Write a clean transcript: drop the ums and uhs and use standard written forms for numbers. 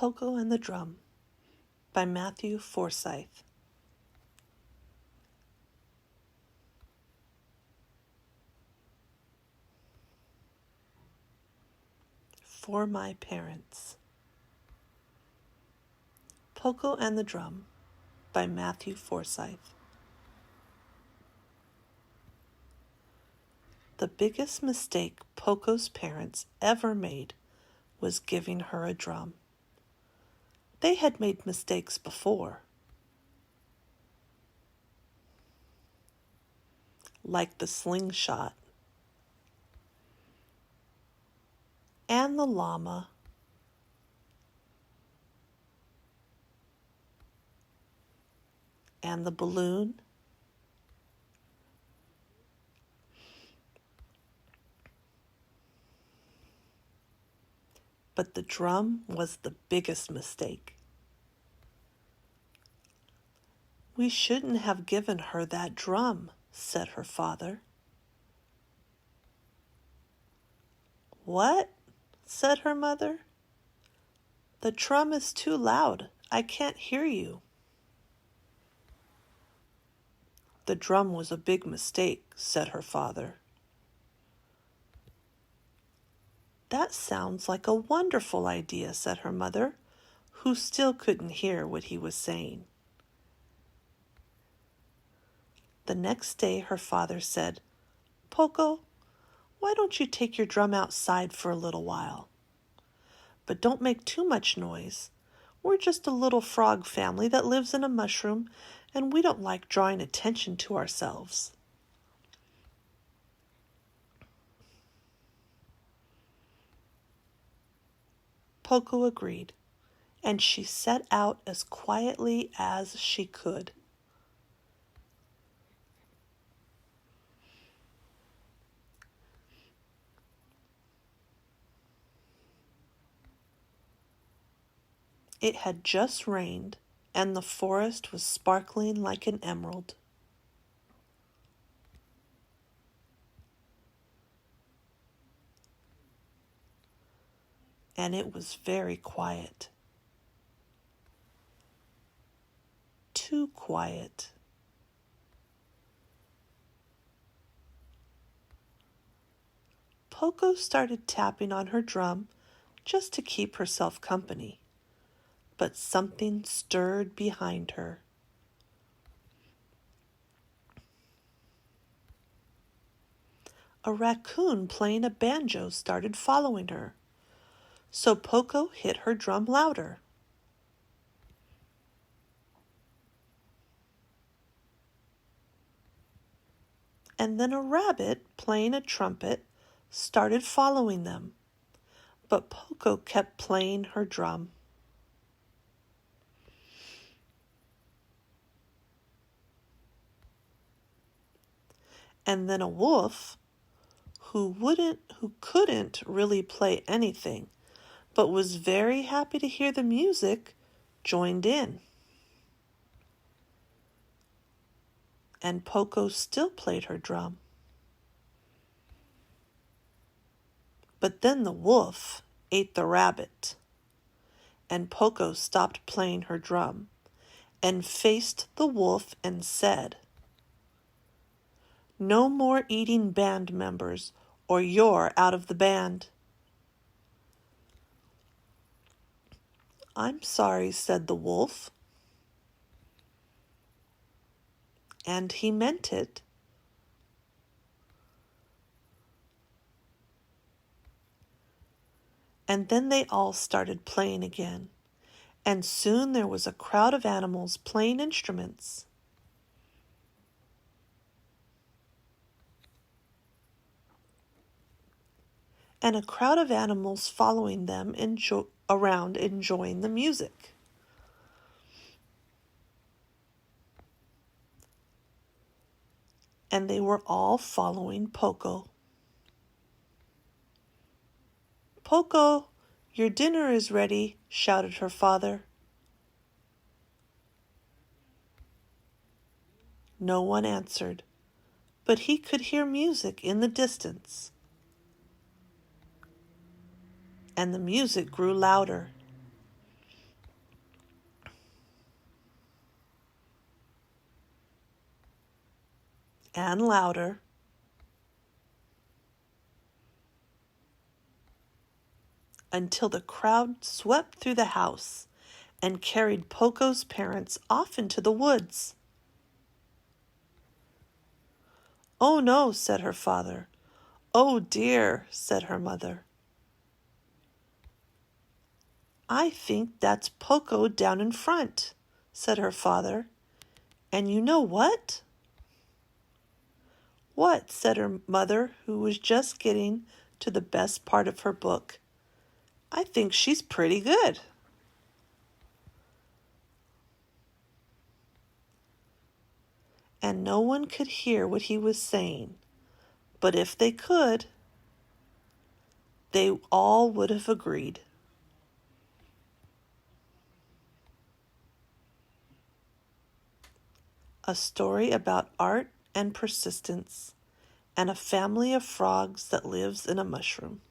Pokko and the Drum by Matthew Forsyth. For my parents. Pokko and the Drum by Matthew Forsyth. The biggest mistake Pokko's parents ever made was giving her a drum. They had made mistakes before, like the slingshot and the llama and the balloon but the drum was the biggest mistake. We shouldn't have given her that drum, said her father. What? Said her mother. The drum is too loud. I can't hear you. The drum was a big mistake, said her father. That sounds like a wonderful idea, said her mother, who still couldn't hear what he was saying. The next day her father said, Pokko, why don't you take your drum outside for a little while? But don't make too much noise. We're just a little frog family that lives in a mushroom, and we don't like drawing attention to ourselves. Pokko agreed, and she set out as quietly as she could. It had just rained, and the forest was sparkling like an emerald. And it was very quiet. Too quiet. Pokko started tapping on her drum just to keep herself company. But something stirred behind her. A raccoon playing a banjo started following her, so Pokko hit her drum louder. And then a rabbit playing a trumpet started following them, but Pokko kept playing her drum. And then a wolf, who couldn't really play anything, but was very happy to hear the music, joined in. And Pokko still played her drum. But then the wolf ate the rabbit, and Pokko stopped playing her drum and faced the wolf and said, No more eating band members, or you're out of the band. I'm sorry, said the wolf. And he meant it. And then they all started playing again, and soon there was a crowd of animals playing instruments. And a crowd of animals following them around enjoying the music. And they were all following Pokko. Pokko, your dinner is ready, shouted her father. No one answered, but he could hear music in the distance. And the music grew louder. and louder, until the crowd swept through the house and carried Poko's parents off into the woods. "Oh no," said her father. "Oh dear," said her mother. "I think that's Pokko down in front," said her father. "And you know what?" "What?" said her mother, who was just getting to the best part of her book. "I think she's pretty good." And no one could hear what he was saying, but if they could, they all would have agreed. A story about art and persistence, and a family of frogs that lives in a mushroom.